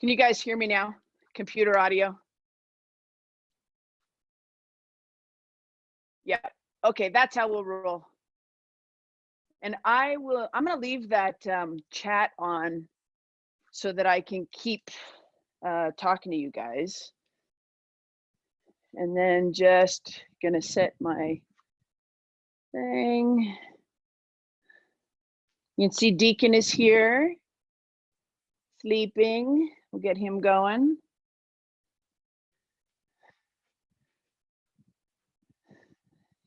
Can you guys hear me now? Computer audio? Yeah. Okay, that's how we'll roll. And I'm gonna leave that chat on so that I can keep talking to you guys. And then just gonna set my thing. You can see Deacon is here, sleeping. We'll get him going.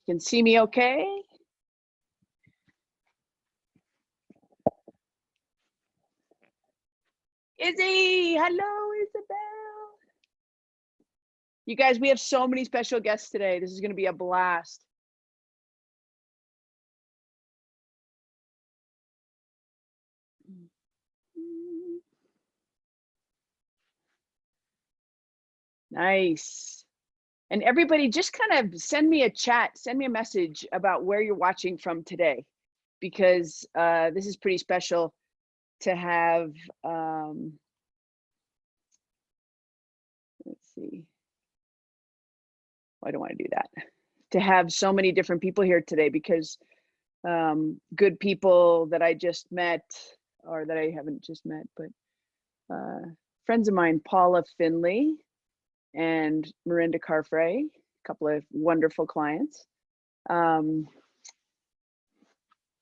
You can see me okay? Izzy, hello, Isabel. You guys, we have so many special guests today. This is gonna be a blast. Nice. And everybody just kind of send me a chat, send me a message about where you're watching from today, because this is pretty special to have, let's see. I don't want to do that. To have so many different people here today, because good people that I just met, or that I haven't just met, but friends of mine, Paula Finley and Miranda Carfrey, a couple of wonderful clients, did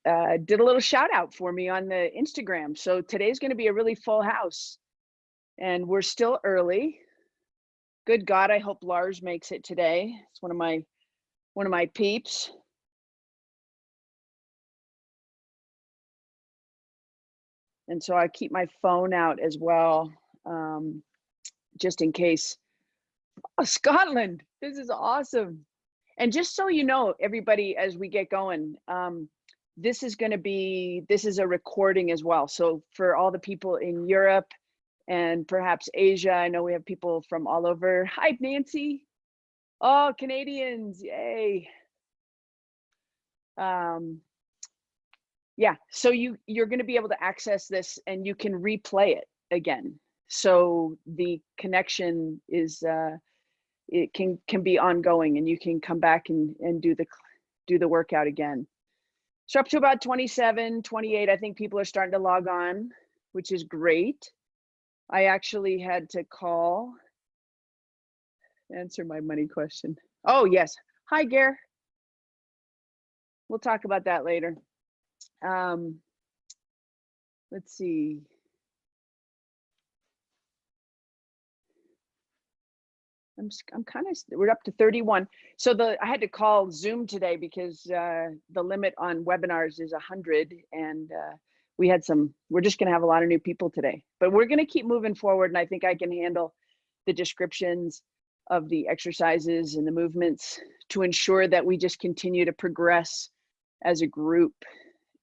a little shout out for me on the Instagram. So today's going to be a really full house, and we're still early. Good God, I hope Lars makes it today. It's one of my peeps. And so I keep my phone out as well, just in case. Oh, Scotland, this is awesome. And just so you know, everybody, as we get going, this is a recording as well. So for all the people in Europe and perhaps Asia, I know we have people from all over. Hi, Nancy. Oh, Canadians, yay. Yeah, so you're going to be able to access this, and you can replay it again. So the connection is it can be ongoing, and you can come back and do the workout again. So up to about 27, 28, I think people are starting to log on, which is great. I actually had to answer my money question. Oh yes, hi Gare. We'll talk about that later. Let's see. We're up to 31. So I had to call Zoom today because the limit on webinars is 100, and we're just gonna have a lot of new people today, but we're gonna keep moving forward, and I think I can handle the descriptions of the exercises and the movements to ensure that we just continue to progress as a group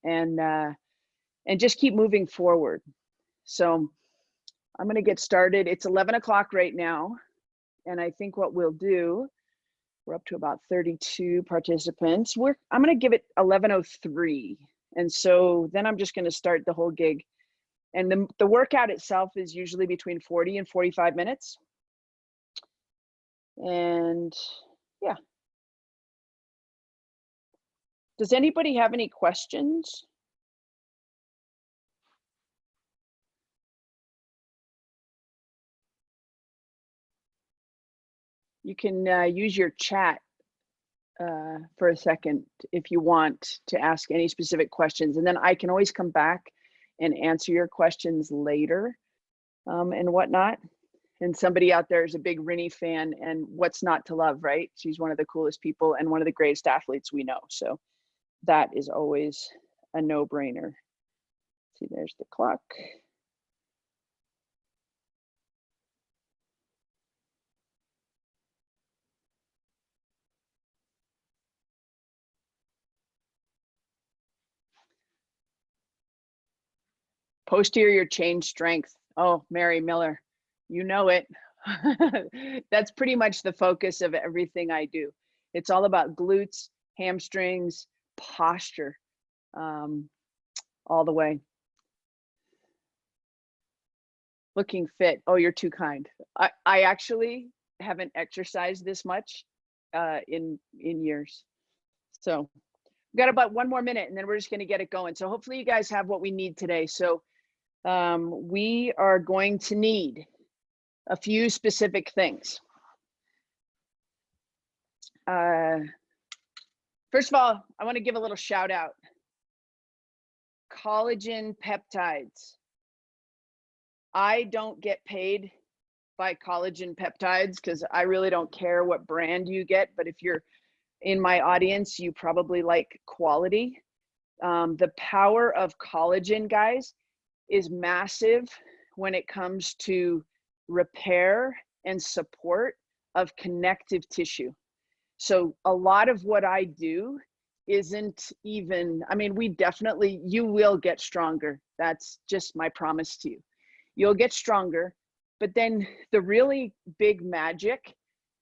and just keep moving forward. So I'm gonna get started. It's 11 o'clock right now. And I think what we'll do, we're up to about 32 participants. I'm gonna give it 11:03. And so then I'm just gonna start the whole gig. And the workout itself is usually between 40 and 45 minutes. And yeah. Does anybody have any questions? You can use your chat for a second if you want to ask any specific questions, and then I can always come back and answer your questions later and whatnot. And somebody out there is a big Rinny fan, and what's not to love, right? She's one of the coolest people and one of the greatest athletes we know. So that is always a no-brainer. See, there's the clock. Posterior chain strength. Oh, Mary Miller, you know it. That's pretty much the focus of everything I do. It's all about glutes, hamstrings, posture, all the way. looking fit. Oh, you're too kind. I actually haven't exercised this much in years. So we've got about 1 more minute and then we're just going to get it going. So hopefully you guys have what we need today. So we are going to need a few specific things. First of all, I want to give a little shout out. Collagen peptides. I don't get paid by collagen peptides because I really don't care what brand you get, but if you're in my audience, you probably like quality. The power of collagen, guys, is massive when it comes to repair and support of connective tissue. So a lot of what I do isn't even, I mean, you will get stronger. That's just my promise to you. You'll get stronger, but then the really big magic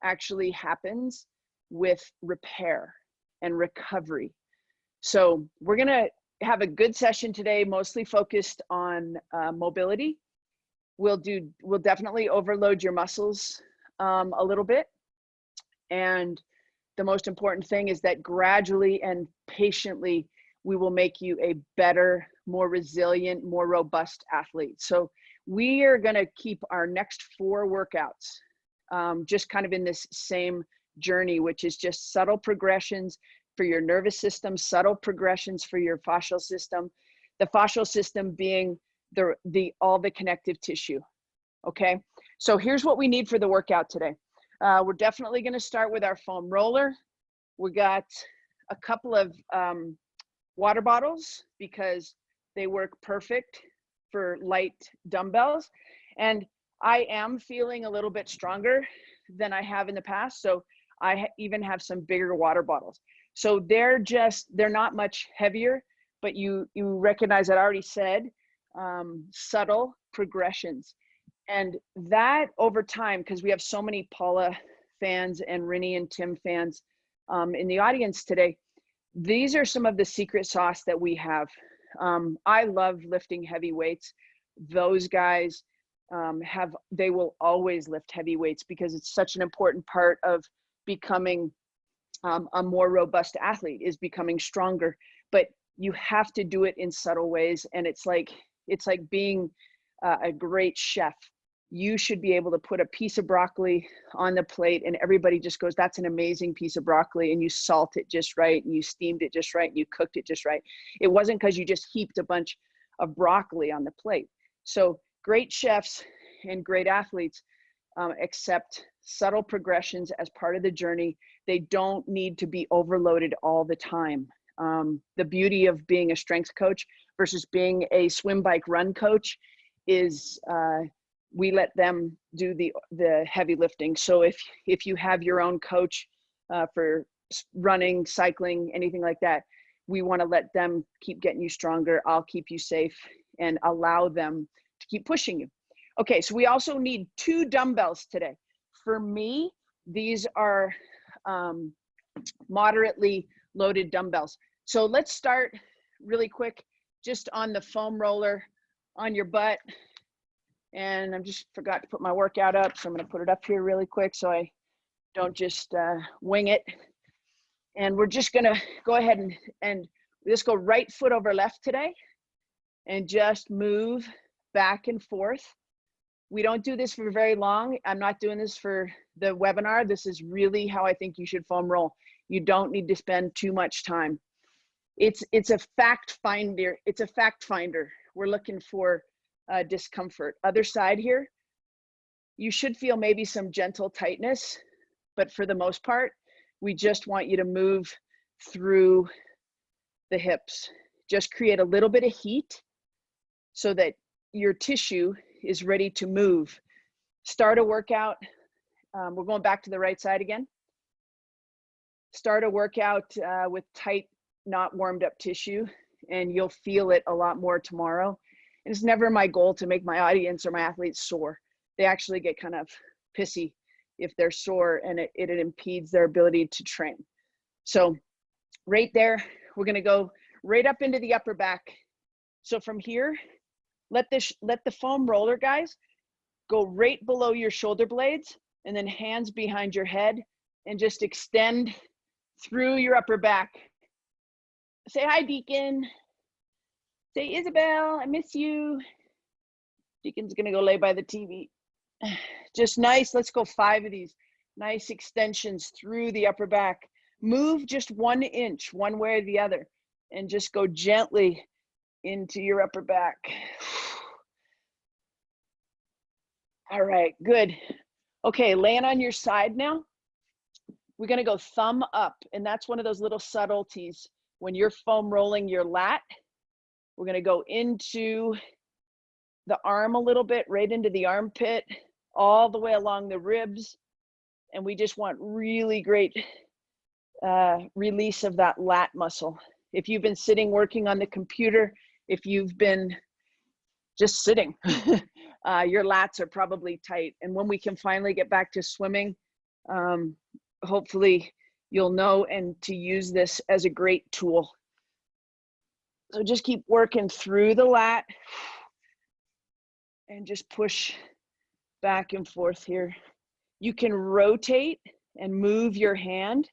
actually happens with repair and recovery. So we're gonna have a good session today, mostly focused on mobility. We'll definitely overload your muscles a little bit. And the most important thing is that gradually and patiently, we will make you a better, more resilient, more robust athlete. So we are gonna keep our next 4 workouts just kind of in this same journey, which is just subtle progressions for your nervous system, subtle progressions for your fascial system, the fascial system being all the connective tissue, okay? So here's what we need for the workout today. We're definitely gonna start with our foam roller. We got a couple of water bottles because they work perfect for light dumbbells. And I am feeling a little bit stronger than I have in the past. So I even have some bigger water bottles. So they're not much heavier, but you recognize that I already said subtle progressions. And that over time, because we have so many Paula fans and Rinny and Tim fans in the audience today, these are some of the secret sauce that we have. I love lifting heavy weights. Those guys they will always lift heavy weights because it's such an important part of becoming a more robust athlete, is becoming stronger. But you have to do it in subtle ways. And it's like being a great chef. You should be able to put a piece of broccoli on the plate and everybody just goes, that's an amazing piece of broccoli, and you salt it just right and you steamed it just right and you cooked it just right. It wasn't because you just heaped a bunch of broccoli on the plate. So great chefs and great athletes accept subtle progressions as part of the journey. They don't need to be overloaded all the time. The beauty of being a strength coach versus being a swim, bike, run coach is we let them do the heavy lifting. So if you have your own coach for running, cycling, anything like that, we want to let them keep getting you stronger. I'll keep you safe and allow them to keep pushing you. Okay, so we also need 2 dumbbells today. For me, these are moderately loaded dumbbells. So let's start really quick, just on the foam roller on your butt. And I just forgot to put my workout up, so I'm gonna put it up here really quick so I don't just wing it. And we're just gonna go ahead and just go right foot over left today and just move back and forth. We don't do this for very long. I'm not doing this for the webinar. This is really how I think you should foam roll. You don't need to spend too much time. It's a fact finder. It's a fact finder. We're looking for discomfort. Other side here, you should feel maybe some gentle tightness, but for the most part, we just want you to move through the hips. Just create a little bit of heat so that your tissue is ready to move. Start a workout. We're going back to the right side again. Start a workout with tight, not warmed up tissue, and you'll feel it a lot more tomorrow. And it's never my goal to make my audience or my athletes sore. They actually get kind of pissy if they're sore, and it impedes their ability to train. So right there, we're gonna go right up into the upper back. So from here, let the foam roller, guys, go right below your shoulder blades, and then hands behind your head, and just extend through your upper back. Say hi, Deacon. Say, Isabel, I miss you. Deacon's gonna go lay by the TV. Just nice, let's go 5 of these. Nice extensions through the upper back. Move just 1 inch, one way or the other, and just go gently into your upper back. All right, good. Okay, laying on your side now. We're gonna go thumb up, and that's one of those little subtleties. When you're foam rolling your lat, we're gonna go into the arm a little bit, right into the armpit, all the way along the ribs. And we just want really great release of that lat muscle. If you've been sitting working on the computer, if you've been just sitting, your lats are probably tight. And when we can finally get back to swimming, hopefully you'll know and to use this as a great tool. So just keep working through the lat and just push back and forth here. You can rotate and move your hand.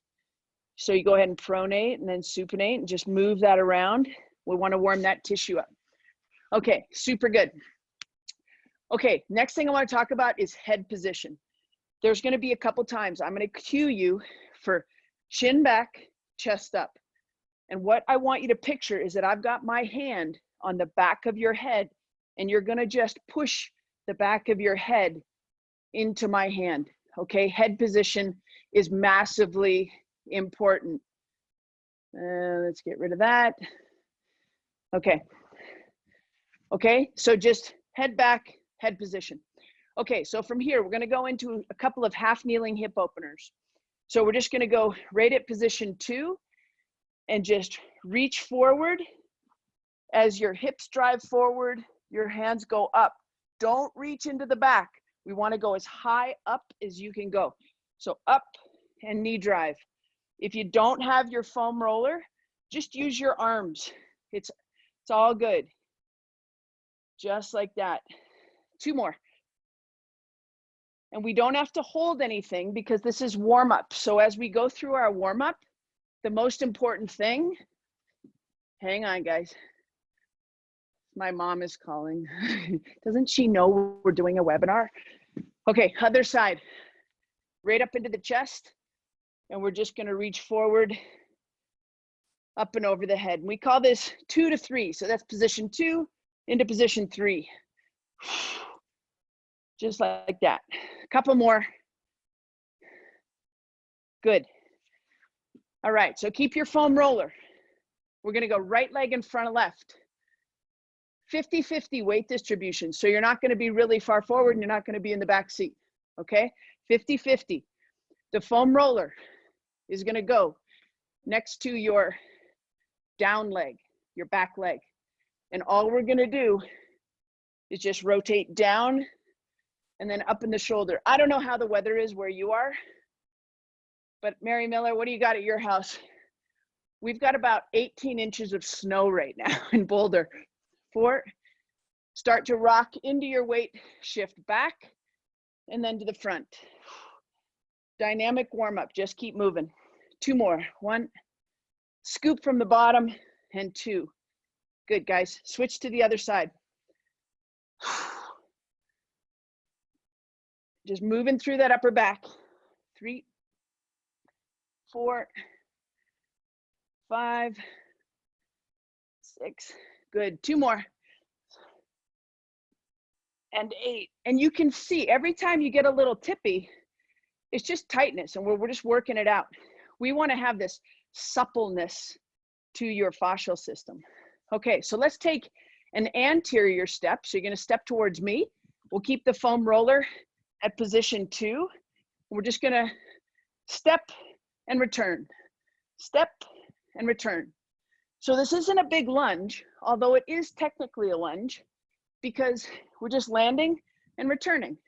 So you go ahead and pronate and then supinate and just move that around. We want to warm that tissue up. Okay, super good. Okay, next thing I want to talk about is head position. There's going to be a couple times I'm going to cue you for chin back, chest up. And what I want you to picture is that I've got my hand on the back of your head, and you're going to just push the back of your head into my hand. Okay, head position is massively important. Let's get rid of that. Okay. Okay, so just head back, head position. Okay, so from here, we're gonna go into a couple of half kneeling hip openers. So we're just gonna go right at position 2 and just reach forward. As your hips drive forward, your hands go up. Don't reach into the back. We wanna go as high up as you can go. So up and knee drive. If you don't have your foam roller, just use your arms. It's all good. Just like that. 2 more. And we don't have to hold anything because this is warm up. So as we go through our warm up, the most important thing, hang on guys. My mom is calling. Doesn't she know we're doing a webinar? Okay, other side. Right up into the chest. And we're just gonna reach forward, up and over the head. And we call this 2 to 3. So that's position 2 into position 3. Just like that. A couple more. Good. All right, so keep your foam roller. We're gonna go right leg in front of left. 50-50 weight distribution. So you're not gonna be really far forward and you're not gonna be in the back seat, okay? 50-50. The foam roller is gonna go next to your down leg, your back leg. And all we're gonna do is just rotate down and then up in the shoulder. I don't know how the weather is where you are, but Mary Miller, what do you got at your house? We've got about 18 inches of snow right now in Boulder. 4, start to rock into your weight, shift back, and then to the front. Dynamic warm up, just keep moving. 2 more, 1, scoop from the bottom, and 2. Good guys, switch to the other side. Just moving through that upper back. 3, 4, 5, 6, good, 2 more. And 8, and you can see every time you get a little tippy, it's just tightness and we're just working it out. We wanna have this suppleness to your fascial system. Okay, so let's take an anterior step. So you're gonna step towards me. We'll keep the foam roller at position 2. We're just gonna step and return, step and return. So this isn't a big lunge, although it is technically a lunge because we're just landing and returning,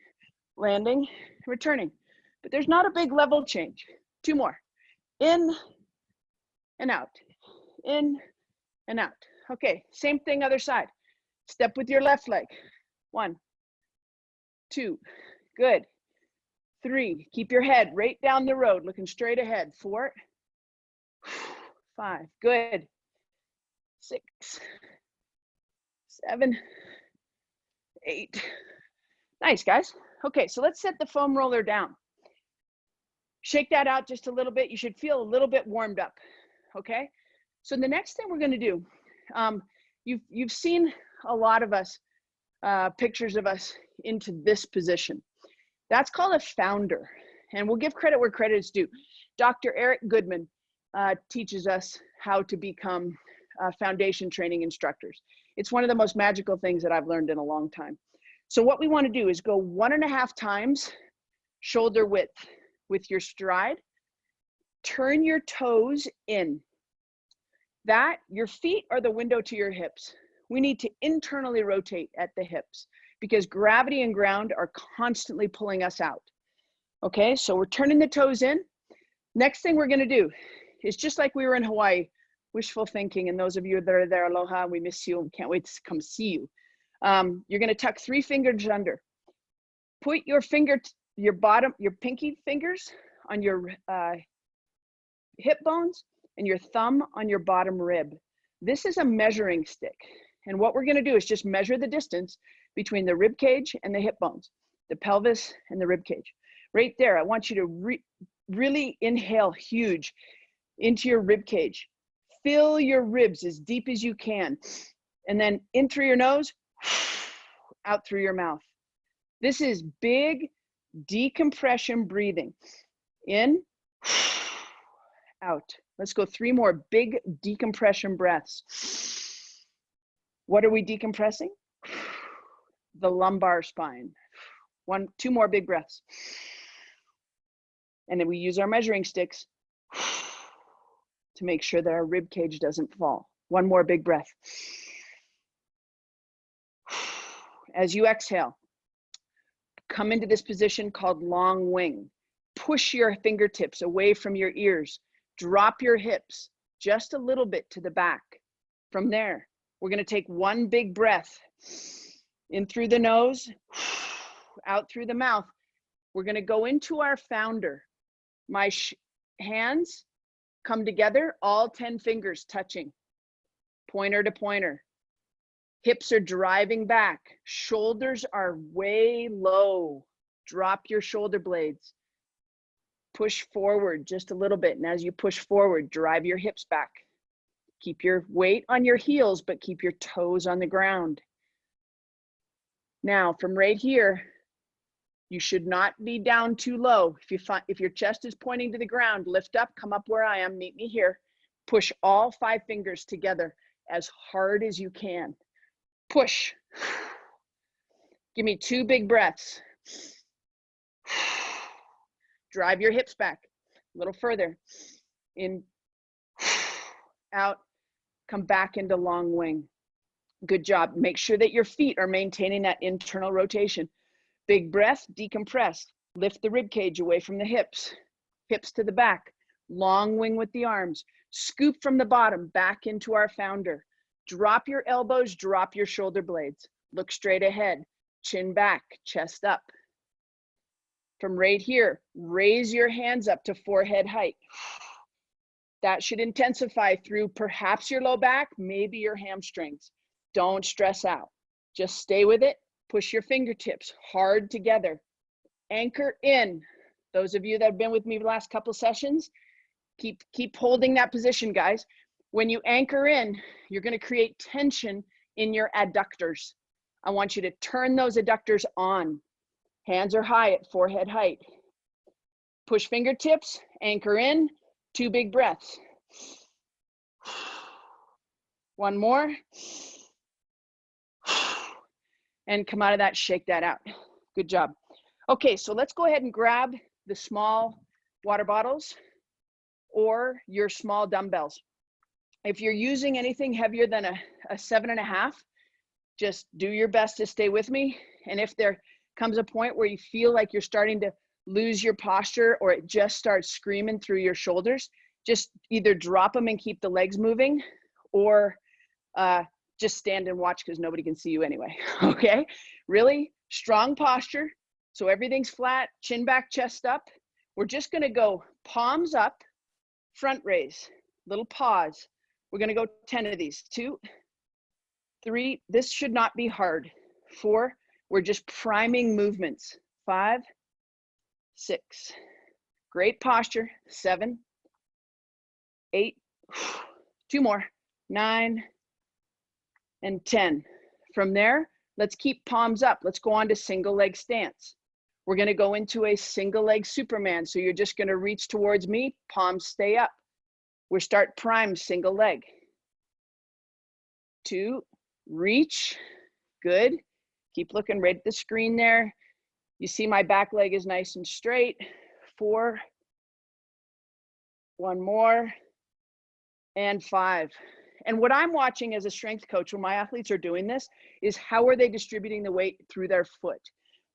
landing, returning. But there's not a big level change. 2 more, in and out, in and out. Okay, same thing other side. Step with your left leg. 1, 2, good. 3, keep your head right down the road, looking straight ahead. 4, 5, good. 6, 7, 8. Nice, guys. Okay, so let's set the foam roller down. Shake that out just a little bit. You should feel a little bit warmed up, okay? So the next thing we're gonna do, you've seen a lot of us, pictures of us into this position. That's called a founder, and we'll give credit where credit is due. Dr. Eric Goodman teaches us how to become foundation training instructors. It's one of the most magical things that I've learned in a long time. So what we want to do is go 1.5 times shoulder width with your stride. Turn your toes in. Your feet are the window to your hips. We need to internally rotate at the hips because gravity and ground are constantly pulling us out. Okay, so we're turning the toes in. Next thing we're gonna do is just like we were in Hawaii, wishful thinking, and those of you that are there, aloha, we miss you and can't wait to come see you. You're gonna tuck 3 fingers under. Put your pinky fingers on your hip bones and your thumb on your bottom rib. This is a measuring stick. And what we're gonna do is just measure the distance between the rib cage and the hip bones, the pelvis and the rib cage. Right there, I want you to really inhale huge into your rib cage. Fill your ribs as deep as you can. And then in through your nose, out through your mouth. This is big decompression breathing. In, out. Let's go 3 more big decompression breaths. What are we decompressing? The lumbar spine. 2 more big breaths. And then we use our measuring sticks to make sure that our rib cage doesn't fall. 1 more big breath. As you exhale, come into this position called long wing. Push your fingertips away from your ears. Drop your hips just a little bit to the back. From there, we're gonna take 1 big breath in through the nose, out through the mouth. We're gonna go into our founder. My hands come together, all 10 fingers touching, pointer to pointer. Hips are driving back. Shoulders are way low. Drop your shoulder blades. Push forward just a little bit. And as you push forward, drive your hips back. Keep your weight on your heels, but keep your toes on the ground. Now, from right here, you should not be down too low. If your chest is pointing to the ground, lift up, come up where I am, meet me here. Push all 5 fingers together as hard as you can. Push. Give me 2 big breaths. Drive your hips back a little further. In, out, come back into long wing. Good job. Make sure that your feet are maintaining that internal rotation. Big breath, decompress. Lift the rib cage away from the hips. Hips to the back. Long wing with the arms. Scoop from the bottom back into our founder. Drop your elbows, drop your shoulder blades. Look straight ahead. Chin back, chest up. From right here, raise your hands up to forehead height. That should intensify through perhaps your low back, maybe your hamstrings. Don't stress out. Just stay with it. Push your fingertips hard together. Anchor in. Those of you that have been with me the last couple sessions, keep holding that position, guys. When you anchor in, you're going to create tension in your adductors. I want you to turn those adductors on. Hands are high at forehead height. Push fingertips, anchor in, 2 big breaths. 1 more. And come out of that, shake that out. Good job. Okay, so let's go ahead and grab the small water bottles or your small dumbbells. If you're using anything heavier than a 7.5, just do your best to stay with me. And if there comes a point where you feel like you're starting to lose your posture or it just starts screaming through your shoulders, just either drop them and keep the legs moving or just stand and watch because nobody can see you anyway, okay? Really Strong posture. So everything's flat, chin back, chest up. We're just gonna go palms up, front raise, little pause. We're gonna go 10 of these. 2, 3, this should not be hard. 4, we're just priming movements. 5, 6, great posture. 7, 8, 2 more, 9, and 10. From there, let's keep palms up. Let's go on to single leg stance. We're gonna go into a single leg Superman. So you're just gonna reach towards me, palms stay up. We start prime single leg. 2, reach, good. Keep looking right at the screen there. You see my back leg is nice and straight. 4, 1 more, and 5. And what I'm watching as a strength coach when my athletes are doing this is how are they distributing the weight through their foot.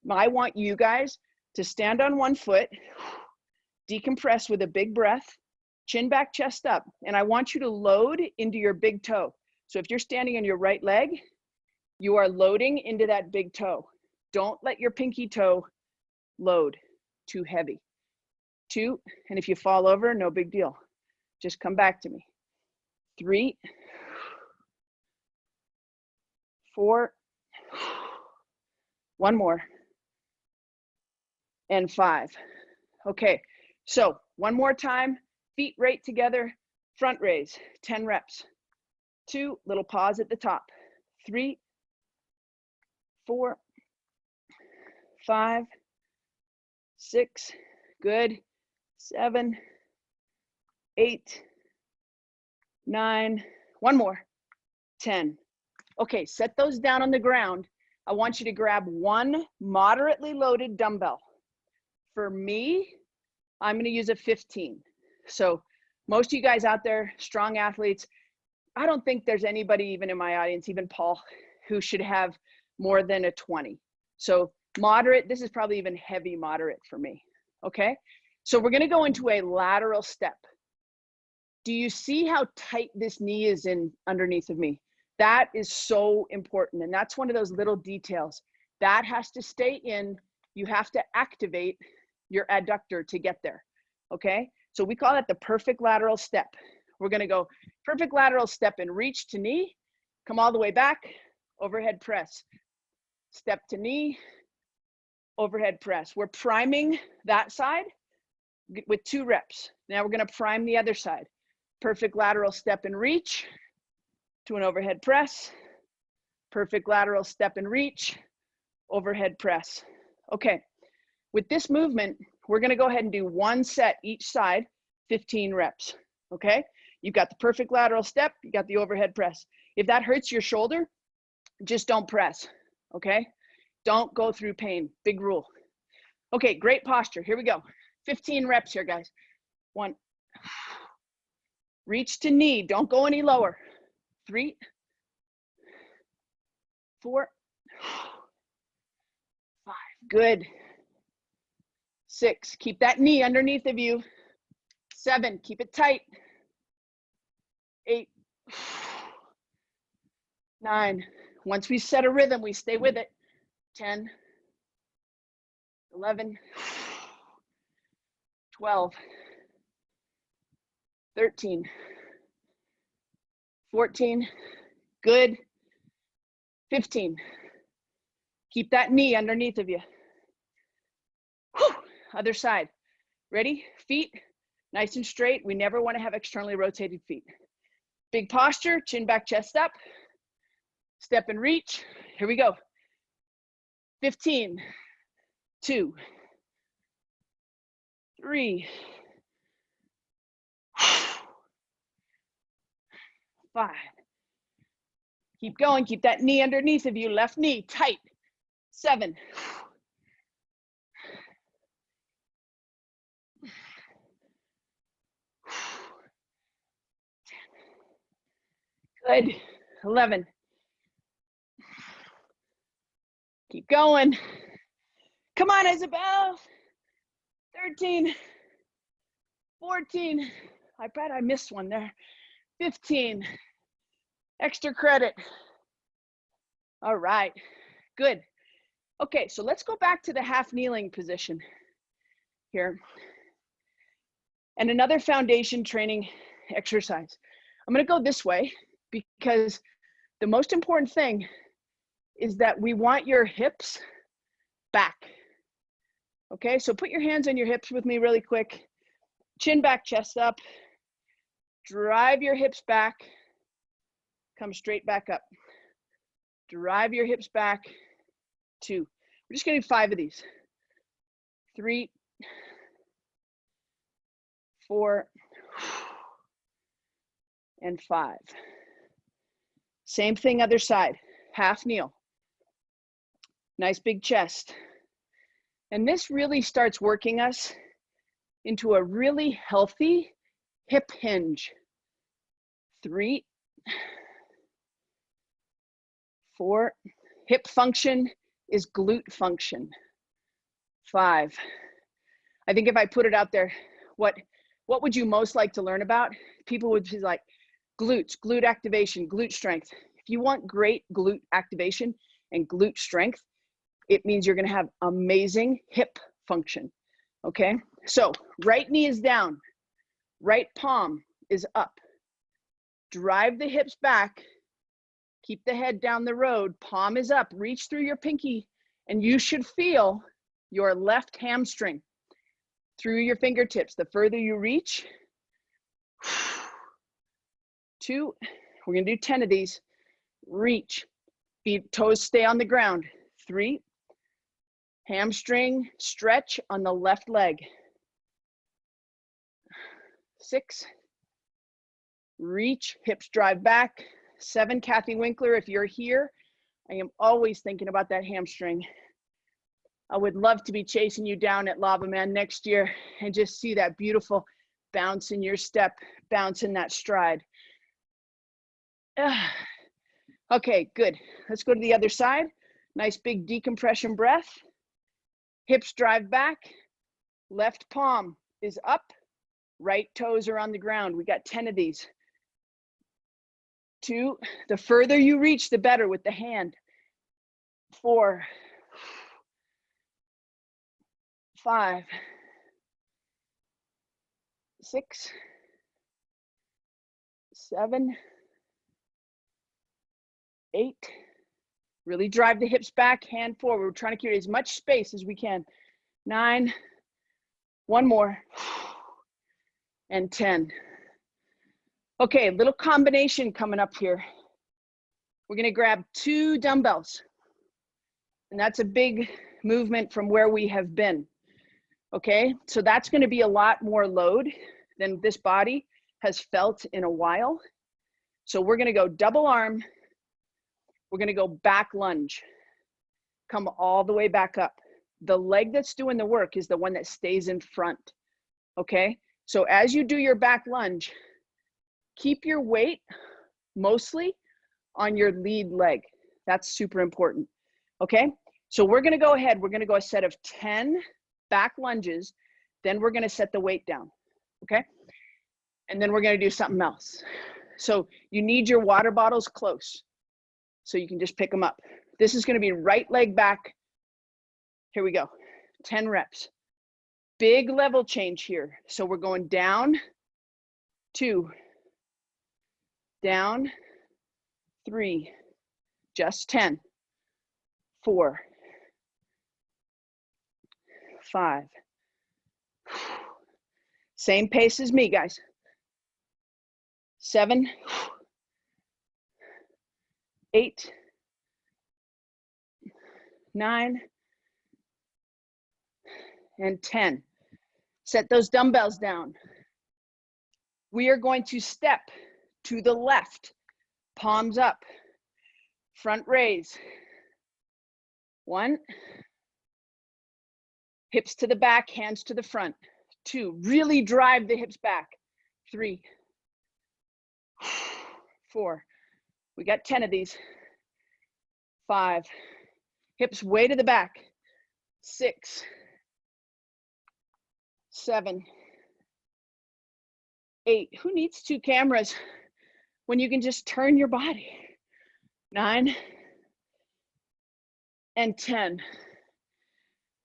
I want you guys to stand on one foot, decompress with a big breath, chin back, chest up, and I want you to load into your big toe. So if you're standing on your right leg, you are loading into that big toe. Don't let your pinky toe load too heavy. 2, and if you fall over, no big deal. Just come back to me. 3, 4, 1 more, and 5. Okay, so one more time, feet right together, front raise, 10 reps. 2, little pause at the top. 3, 4, 5, 6, good. 7, 8, 9, 1 more, 10. Okay, set those down on the ground. I want you to grab one moderately loaded dumbbell. For me, I'm gonna use a 15. So most of you guys out there, strong athletes, I don't think there's anybody even in my audience, even Paul, who should have more than a 20. So moderate, this is probably even heavy moderate for me, okay? So we're gonna go into a lateral step. Do you see how tight this knee is in underneath of me? That is so important. And that's one of those little details. That has to stay in. You have to activate your adductor to get there, okay? So we call that the perfect lateral step. We're gonna go perfect lateral step and reach to knee, come all the way back, overhead press. Step to knee, overhead press. We're priming that side with 2 reps. Now we're gonna prime the other side. Perfect lateral step and reach to an overhead press. Perfect lateral step and reach, overhead press. Okay, with this movement, we're gonna go ahead and do 1 set each side, 15 reps, okay? You've got the perfect lateral step, you got the overhead press. If that hurts your shoulder, just don't press, okay? Don't go through pain, big rule. Okay, great posture, here we go. 15 reps here, guys. 1, reach to knee, don't go any lower. 3, 4, 5, good. 6, keep that knee underneath of you. 7, keep it tight. 8, 9, once we set a rhythm, we stay with it. 10, 11, 12, 13, 14, good. 15, keep that knee underneath of you. Whew. Other side, ready? Feet nice and straight. We never want to have externally rotated feet. Big posture, chin back, chest up. Step and reach, here we go. 15, 2, 3, 5. Keep going, keep that knee underneath of you, left knee tight. 7. Good, 11. Keep going. Come on, Isabel. 13, 14. I bet I missed one there. 15. Extra credit. All right, good. Okay, so let's go back to the half kneeling position here. And another foundation training exercise. I'm gonna go this way because the most important thing is that we want your hips back. Okay, so put your hands on your hips with me really quick. Chin back, chest up. Drive your hips back. Come straight back up. Drive your hips back. 2. We're just gonna do 5 of these. 3, 4, and 5. Same thing, other side. Half kneel. Nice big chest. And this really starts working us into a really healthy hip hinge. 3, 4. Hip function is glute function. 5. I think if I put it out there, what would you most like to learn about? People would be like, glutes, glute activation, glute strength. If you want great glute activation and glute strength, it means you're gonna have amazing hip function, okay? So right knee is down, right palm is up. Drive the hips back, keep the head down the road, palm is up, reach through your pinky, and you should feel your left hamstring through your fingertips. The further you reach, 2, we're gonna do 10 of these. Reach, feet, toes stay on the ground. 3, hamstring stretch on the left leg. 6, reach, hips drive back. 7, Kathy Winkler, if you're here, I am always thinking about that hamstring. I would love to be chasing you down at Lava Man next year and just see that beautiful bounce in your step, bounce in that stride. Okay, good. Let's go to the other side. Nice big decompression breath. Hips drive back. Left palm is up. Right toes are on the ground. We got 10 of these. 2, the further you reach, the better with the hand. 4, 5, 6, 7, 8. Really drive the hips back, hand forward. We're trying to create as much space as we can. 9, 1 more, and 10. Okay, little combination coming up here. We're gonna grab 2 dumbbells, and that's a big movement from where we have been. Okay, so that's gonna be a lot more load than this body has felt in a while. So we're gonna go double arm. We're gonna go back lunge. Come all the way back up. The leg that's doing the work is the one that stays in front, okay? So as you do your back lunge, keep your weight mostly on your lead leg. That's super important, okay? So we're gonna go ahead, we're gonna go a set of 10 back lunges, then we're gonna set the weight down, okay? And then we're gonna do something else. So you need your water bottles close so you can just pick them up. This is gonna be right leg back. Here we go, 10 reps. Big level change here. So we're going down, 2, down, 3, just 10, 4, 5. Same pace as me, guys. 7, 8, 9, and 10. Set those dumbbells down. We are going to step to the left, palms up, front raise. 1, hips to the back, hands to the front. 2, really drive the hips back. 3, 4, we got 10 of these. 5, hips way to the back. 6, 7, 8. Who needs 2 cameras when you can just turn your body? 9 and 10.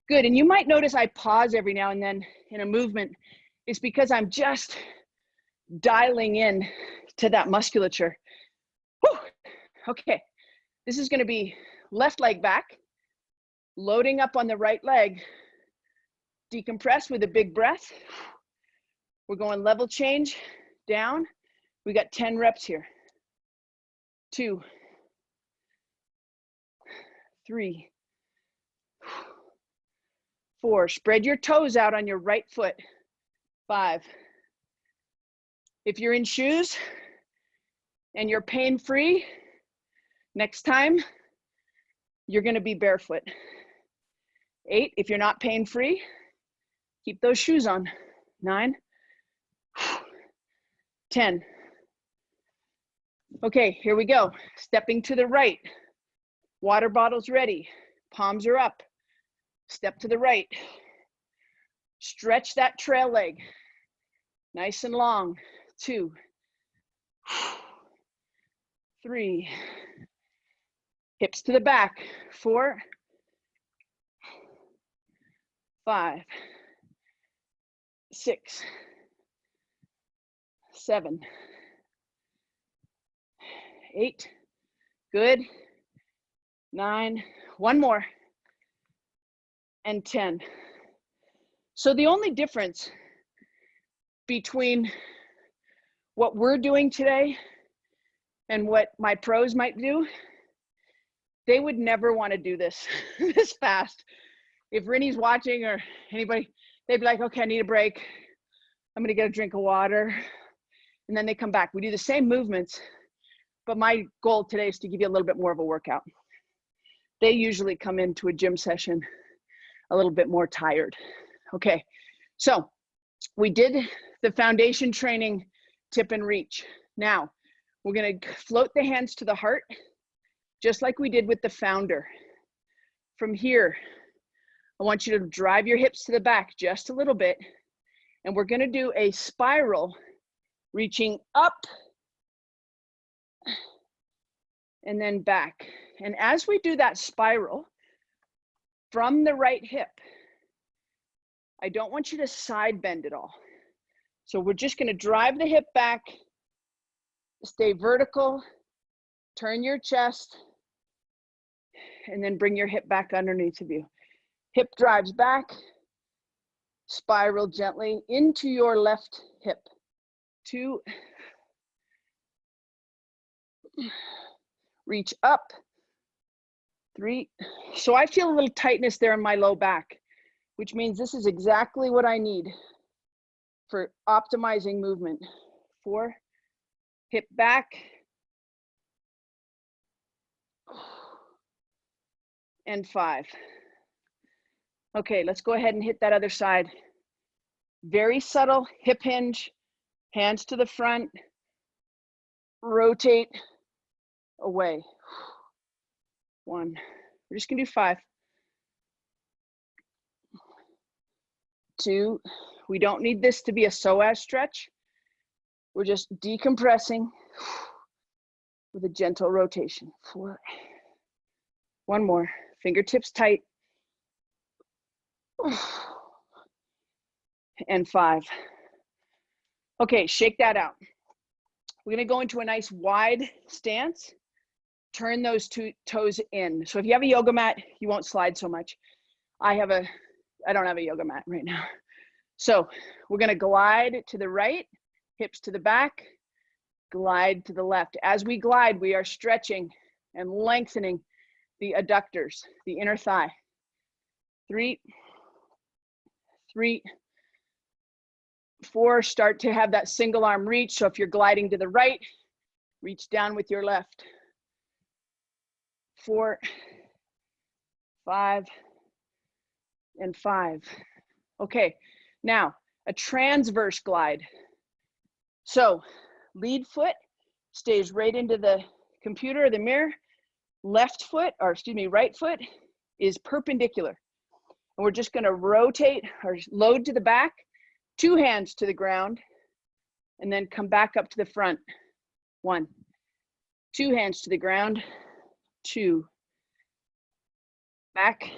Good, and you might notice I pause every now and then in a movement. It's because I'm just dialing in to that musculature. Whew. Okay, this is gonna be left leg back, loading up on the right leg, decompress with a big breath. We're going level change, down. We got 10 reps here. 2, 3, 4, spread your toes out on your right foot. 5. If you're in shoes and you're pain-free, next time you're gonna be barefoot. 8, if you're not pain-free, keep those shoes on. 9, 10. Okay, here we go. Stepping to the right. Water bottles ready. Palms are up. Step to the right. Stretch that trail leg. Nice and long. 2, 3. Hips to the back. 4, 5, 6, 7, 8. Good. 9. One more. And 10. So the only difference between what we're doing today and what my pros might do, they would never want to do this this fast. If Rinny's watching or anybody, they'd be like, okay, I need a break. I'm gonna get a drink of water. And then they come back. We do the same movements, but my goal today is to give you a little bit more of a workout. They usually come into a gym session a little bit more tired. Okay, so we did the foundation training tip and reach. Now, we're gonna float the hands to the heart, just like we did with the founder. From here, I want you to drive your hips to the back just a little bit, and we're gonna do a spiral, reaching up and then back. And as we do that spiral from the right hip, I don't want you to side bend at all. So we're just gonna drive the hip back, stay vertical, turn your chest, and then bring your hip back underneath of you. Hip drives back, spiral gently into your left hip. 2, reach up. 3, so I feel a little tightness there in my low back, which means this is exactly what I need for optimizing movement. 4, hip back. And 5. Okay, let's go ahead and hit that other side. Very subtle hip hinge, hands to the front, rotate away. 1, we're just gonna do 5. 2, we don't need this to be a psoas stretch. We're just decompressing with a gentle rotation. 4, 1 more, fingertips tight. And 5. Okay, shake that out. We're gonna go into a nice wide stance. Turn those 2 toes in. So if you have a yoga mat, you won't slide so much. I don't have a yoga mat right now. So we're gonna glide to the right, hips to the back, glide to the left. As we glide, we are stretching and lengthening the adductors, the inner thigh. 3, 3, 4, start to have that single arm reach. So if you're gliding to the right, reach down with your left. 4, 5, and 5. Okay, now a transverse glide. So lead foot stays right into the computer or the mirror. Left foot, or excuse me, right foot is perpendicular. And we're just gonna rotate or load to the back, 2 hands to the ground, and then come back up to the front. 1, 2 hands to the ground, 2, back,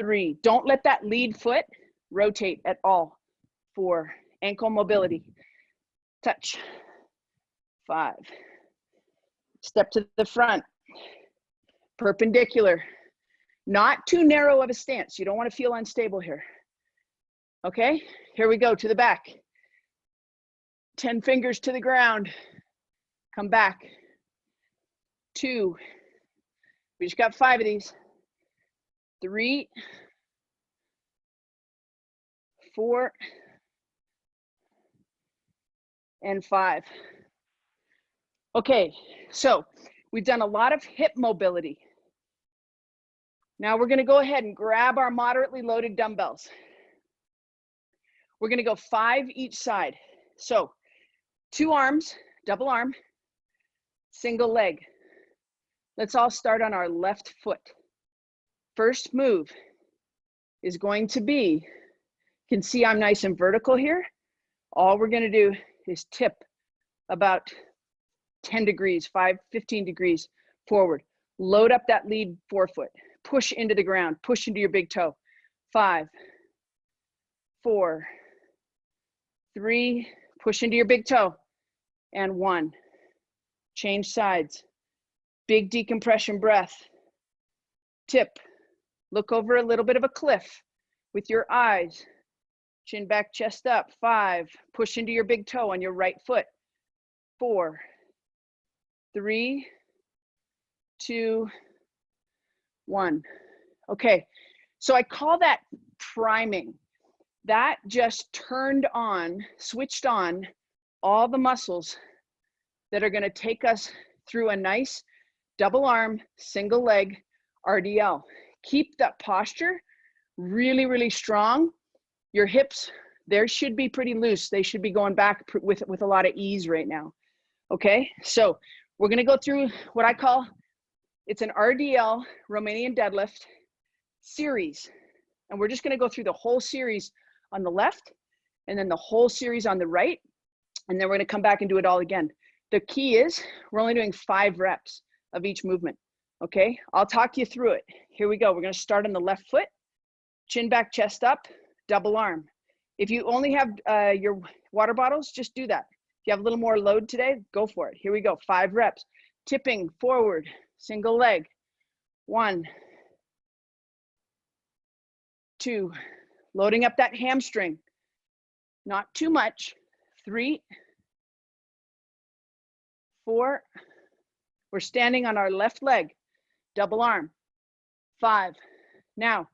3. Don't let that lead foot rotate at all. 4. Ankle mobility. Touch. 5. Step to the front. Perpendicular. Not too narrow of a stance. You don't want to feel unstable here. Okay, here we go to the back. 10 fingers to the ground. Come back. 2. We just got 5 of these. 3. 4. And 5. Okay, so we've done a lot of hip mobility. Now we're gonna go ahead and grab our moderately loaded dumbbells. We're gonna go 5 each side. So 2 arms, double arm, single leg. Let's all start on our left foot. First move is going to be, you can see I'm nice and vertical here. All we're gonna do is tip about 10 degrees, 15 degrees forward. Load up that lead forefoot. Push into the ground, push into your big toe. 5, 4, 3, push into your big toe, and 1. Change sides. Big decompression breath. Tip. Look over a little bit of a cliff with your eyes. Chin back, chest up. 5, push into your big toe on your right foot. 4, 3, 2, 1. Okay, so I call that priming. That just turned on, switched on all the muscles that are gonna take us through a nice double arm, single leg RDL. Keep that posture really, really strong. Your hips, they should be pretty loose. They should be going back with a lot of ease right now. Okay, so we're gonna go through what I call, it's an RDL, Romanian deadlift series. And we're just gonna go through the whole series on the left and then the whole series on the right. And then we're gonna come back and do it all again. The key is we're only doing 5 reps of each movement. Okay, I'll talk you through it. Here we go. We're gonna start on the left foot, chin back, chest up, double arm. If you only have your water bottles, just do that. If you have a little more load today, go for it. Here we go, 5 reps. Tipping forward, single leg. 1, 2, loading up that hamstring. Not too much. 3, 4, we're standing on our left leg, double arm. 5, now,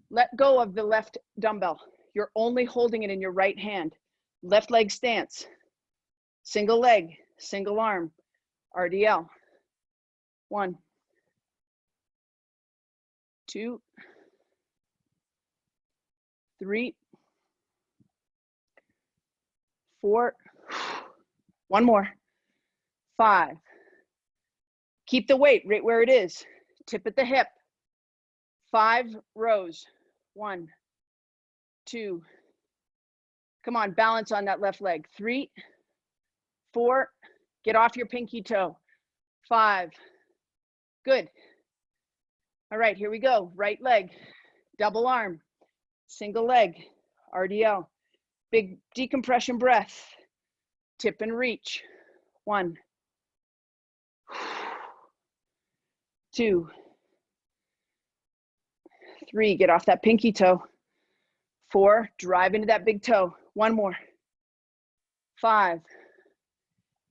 let go of the left dumbbell. You're only holding it in your right hand. Left leg stance, single leg, single arm, RDL. 1, 2, 3, 4, 1 more, 5. Keep the weight right where it is. Tip at the hip. 5 rows. 1, 2. Come on, balance on that left leg. 3, 4. Get off your pinky toe. 5. Good. All right, here we go. Right leg, double arm, single leg, RDL. Big decompression breath. Tip and reach. 1, 2, 3, get off that pinky toe. 4, drive into that big toe. 1 more. 5,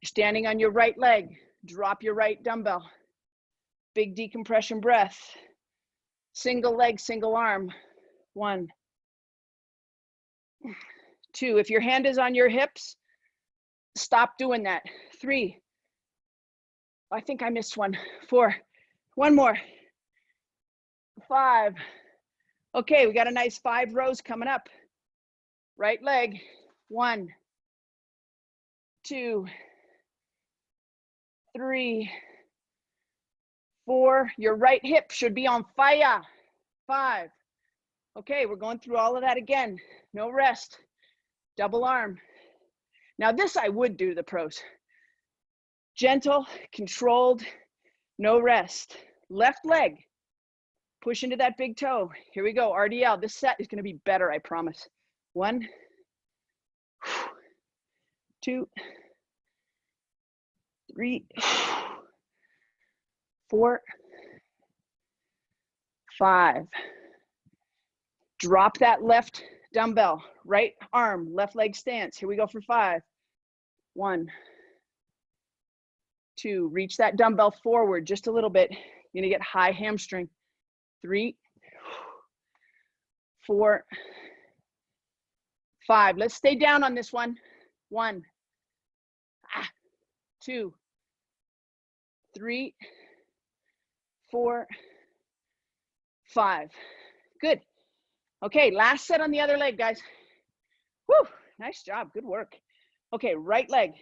you're standing on your right leg. Drop your right dumbbell. Big decompression breath. Single leg, single arm. 1, 2, if your hand is on your hips, stop doing that. 3, I think I missed 1. 4, 1 more. 5, okay, we got a nice 5 rows coming up. Right leg, 1, 2, 3, 4, your right hip should be on fire. 5, okay, we're going through all of that again. No rest, double arm. Now this I would do the pros. Gentle, controlled, no rest. Left leg, Push into that big toe. Here we go, RDL. This set is gonna be better, I promise. 1, 2, 3, 4, 5. Drop that left dumbbell, right arm, left leg stance. Here we go for 5. 1, 2, reach that dumbbell forward just a little bit. You're gonna get high hamstring. 3, 4, 5. Let's stay down on this one. 1, 2, 3, 4, 5. Good. Okay, last set on the other leg, guys. Woo, nice job, good work. Okay, right leg.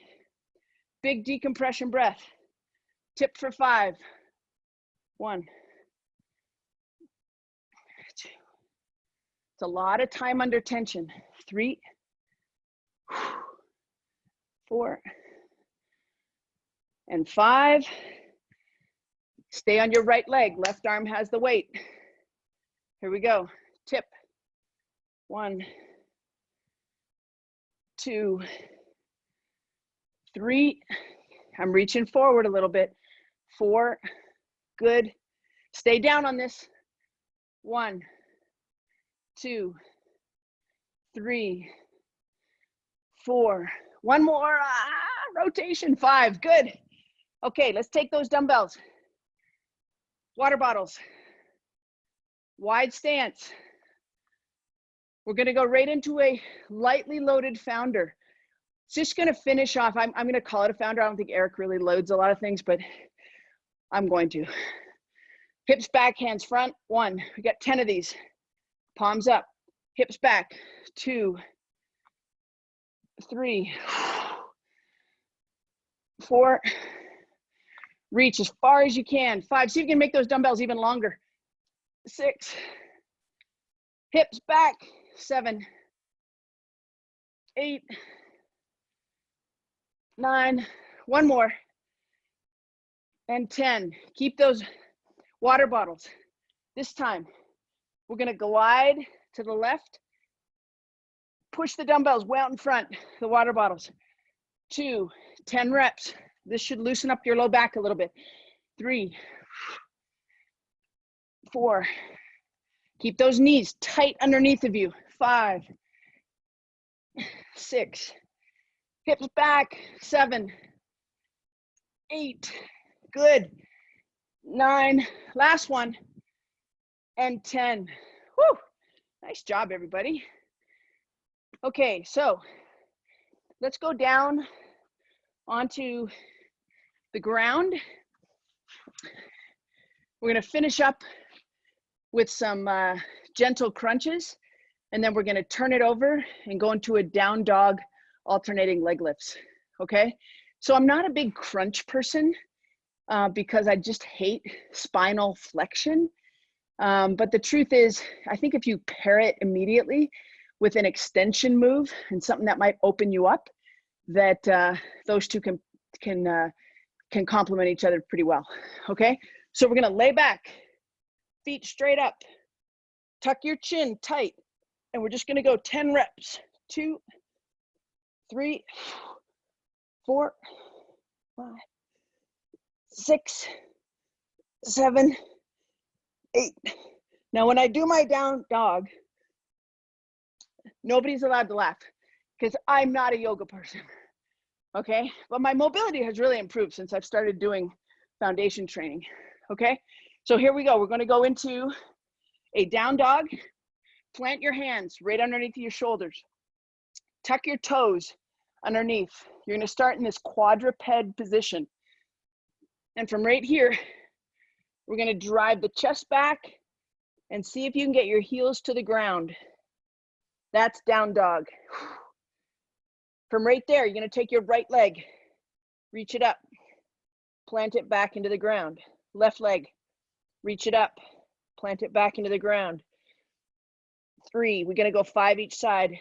Big decompression breath. Tip for 5. 1, 2. It's a lot of time under tension. 3, 4, and 5. Stay on your right leg. Left arm has the weight. Here we go. Tip. 1, 2, 3. I'm reaching forward a little bit. 4. Good. Stay down on this. 1, 2, 3, 4. One more. Rotation. 5. Good. Okay, let's take those dumbbells. Water bottles. Wide stance. We're going to go right into a lightly loaded founder. It's just going to finish off. I'm going to call it a founder. I don't think Eric really loads a lot of things, but I'm going to. Hips back, hands front. 1. We got 10 of these. Palms up. Hips back. 2, 3, 4. Reach as far as you can. 5. See if you can make those dumbbells even longer. 6. Hips back. 7, 8, 9. One more. And 10. Keep those water bottles. This time, we're going to glide to the left. Push the dumbbells way out in front, the water bottles. 2, 10 reps. This should loosen up your low back a little bit. 3, 4. Keep those knees tight underneath of you. 5, 6. Hips back. 7, 8. Good. 9. Last one. And 10. Woo! Nice job, everybody. Okay, so let's go down onto the ground. We're going to finish up with some gentle crunches, and then we're going to turn it over and go into a down dog alternating leg lifts. Okay, so I'm not a big crunch person because I just hate spinal flexion. But the truth is, I think if you pair it immediately with an extension move and something that might open you up, that those two can complement each other pretty well. Okay, so we're gonna lay back, feet straight up, tuck your chin tight, and we're just gonna go 10 reps. 2, 3, 4, 5, 6, 7, 8. Now, when I do my down dog, nobody's allowed to laugh because I'm not a yoga person, okay? But my mobility has really improved since I've started doing foundation training, okay? So here we go. We're going to go into a down dog. Plant your hands right underneath your shoulders. Tuck your toes underneath. You're going to start in this quadruped position. And from right here, we're going to drive the chest back and see if you can get your heels to the ground. That's down dog. From right there, you're going to take your right leg, reach it up, plant it back into the ground. Left leg, reach it up, plant it back into the ground. 3, we're going to go 5 each side.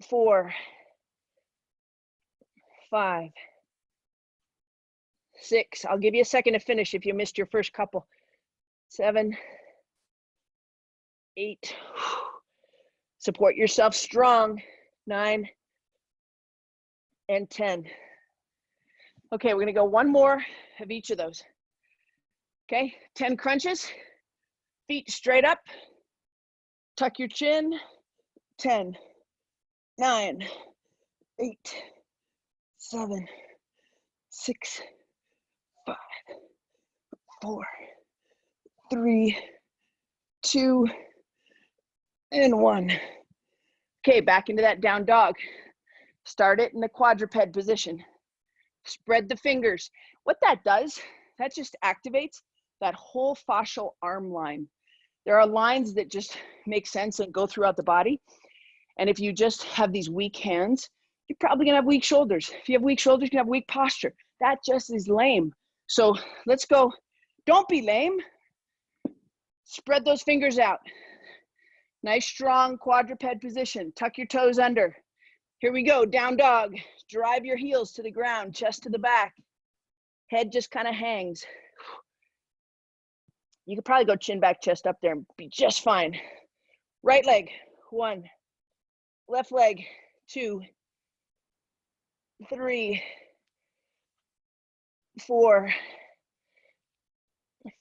4, 5, 6. I'll give you a second to finish if you missed your first couple. 7, 8. Support yourself strong. 9 and 10. Okay, we're gonna go one more of each of those. Okay, 10 crunches, feet straight up, tuck your chin. 10, 9, 8, 7, 6, 5, 4, 3, 2, and 1. Okay, back into that down dog. Start it in the quadruped position. Spread the fingers. What that does, that just activates that whole fascial arm line. There are lines that just make sense and go throughout the body. And if you just have these weak hands, you're probably gonna have weak shoulders. If you have weak shoulders, you can have weak posture. That just is lame. So let's go. Don't be lame. Spread those fingers out. Nice, strong quadruped position. Tuck your toes under. Here we go, down dog. Drive your heels to the ground, chest to the back. Head just kind of hangs. You could probably go chin back, chest up there and be just fine. Right leg, 1. Left leg, 2, 3, 4,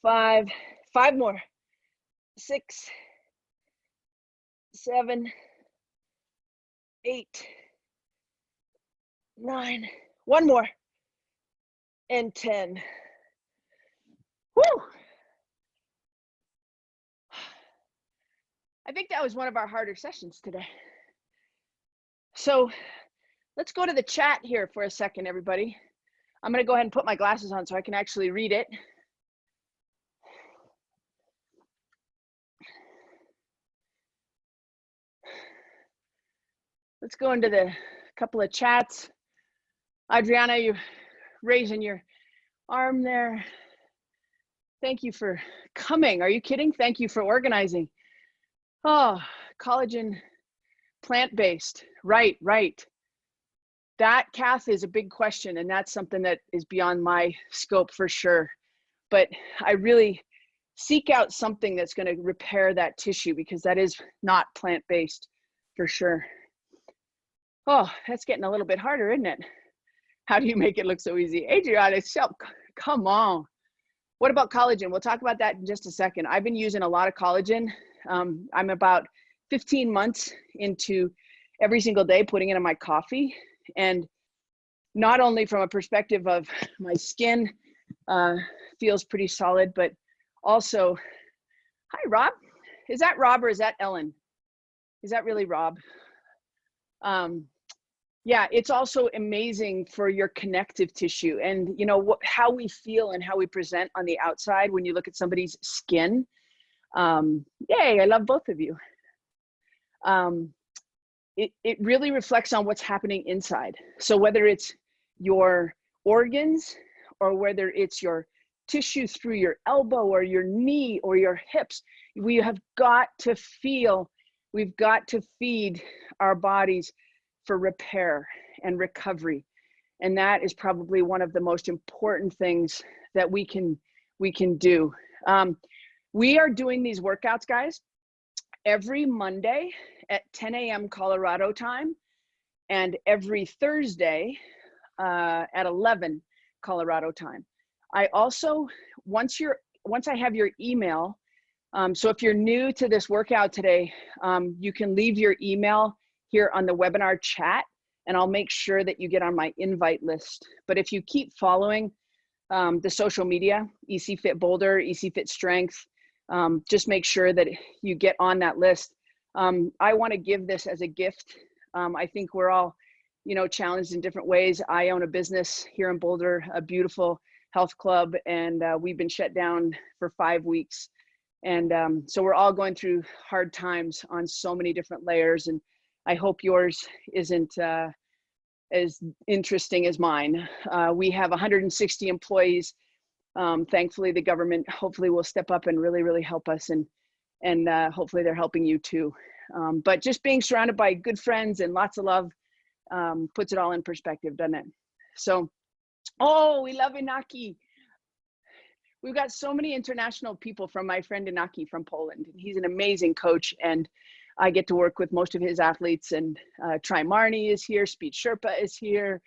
5. 5 more. 6, 7, 8, 9. 1 more. And 10. Woo! I think that was one of our harder sessions today. So let's go to the chat here for a second, everybody. I'm going to go ahead and put my glasses on so I can actually read it. Let's go into the couple of chats. Adriana, you're raising your arm there. Thank you for coming. Are you kidding? Thank you for organizing. Oh, collagen, plant-based. Right. That, Kath, is a big question, and that's something that is beyond my scope for sure. But I really seek out something that's going to repair that tissue, because that is not plant-based for sure. Oh, that's getting a little bit harder, isn't it? How do you make it look so easy? Adriana, come on. What about collagen? We'll talk about that in just a second. I've been using a lot of collagen. I'm about 15 months into every single day putting it in my coffee. And not only from a perspective of my skin feels pretty solid, but also, hi, Rob. Is that Rob or is that Ellen? Is that really Rob? Yeah, it's also amazing for your connective tissue and, you know, how we feel and how we present on the outside when you look at somebody's skin. Yay, I love both of you. It really reflects on what's happening inside. So whether it's your organs or whether it's your tissue through your elbow or your knee or your hips, we have got to feel, we've got to feed our bodies for repair and recovery. And that is probably one of the most important things that we can do. We are doing these workouts, guys, every Monday at 10 a.m. Colorado time, and every Thursday at 11 Colorado time. I also, once I have your email, so if you're new to this workout today, you can leave your email here on the webinar chat, and I'll make sure that you get on my invite list. But if you keep following the social media, ECFIT Boulder, ECFIT Strength, just make sure that you get on that list. I want to give this as a gift. I think we're all, you know, challenged in different ways. I own a business here in Boulder, a beautiful health club, and we've been shut down for 5 weeks. And so we're all going through hard times on so many different layers. And I hope yours isn't as interesting as mine. We have 160 employees. Thankfully, the government hopefully will step up and really, really help us. And hopefully they're helping you too. But just being surrounded by good friends and lots of love puts it all in perspective, doesn't it? So, oh, we love Inaki. we've got so many international people, from my friend Inaki from Poland. He's an amazing coach, and I get to work with most of his athletes. And Tri Marnie is here, Speed Sherpa is here,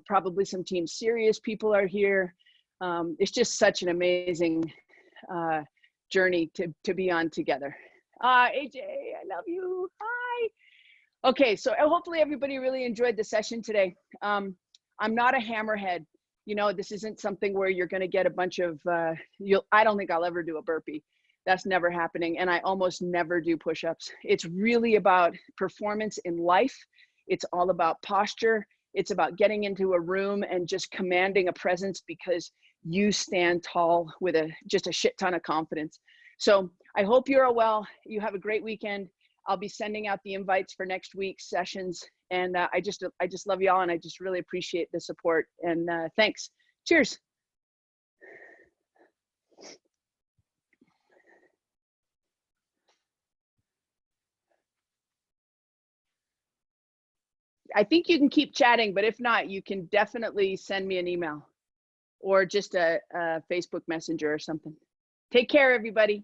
probably some Team Serious people are here. It's just such an amazing journey to be on together. AJ, I love you. Hi. Okay, so hopefully everybody really enjoyed the session today. I'm not a hammerhead. You know, this isn't something where you're going to get a bunch of, I don't think I'll ever do a burpee. That's never happening. And I almost never do push-ups. It's really about performance in life. It's all about posture. It's about getting into a room and just commanding a presence because you stand tall with just a shit ton of confidence. So I hope you're all well. You have a great weekend. I'll be sending out the invites for next week's sessions. And I just love y'all, and I just really appreciate the support. And thanks. Cheers. I think you can keep chatting, but if not, you can definitely send me an email or just a Facebook Messenger or something. Take care, everybody.